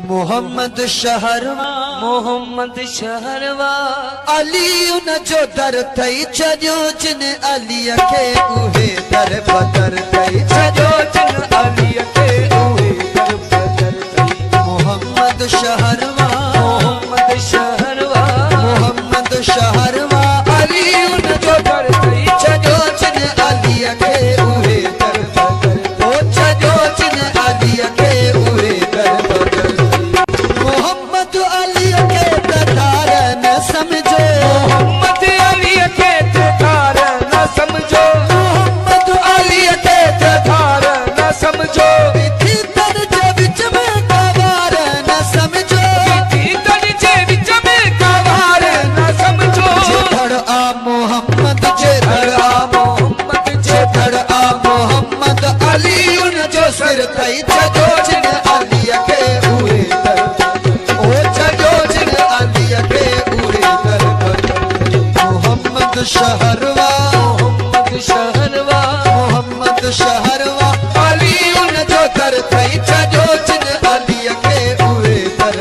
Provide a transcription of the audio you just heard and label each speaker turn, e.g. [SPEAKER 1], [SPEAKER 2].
[SPEAKER 1] मोहम्मद शहरवा अली उन जो दर थई छजो जिन अली के उहे दर बदर थई छजो जिन अली के उहे दर बदर थई। मोहम्मद शहरवा अली उन जो दर थई छजो जिन अली के उहे दर बदर ओ छजो जिन अली के उहे दर बदर। मोहम्मद अली के दरदार न समझो, मोहम्मद अली के दरदार न समझो, मोहम्मद अली के दरदार न समझो। विधि तन जे विच में कवार न समझो, विधि तन जे विच में कवार न समझो। जिधर आ मोहम्मद जिधर आ मोहम्मद जिधर आ मोहम्मद अली उन जो सिर थई छजो जिन अली के उहे दर शहरवा अली उन जो दर थई छजो जिन अली के उहे दर।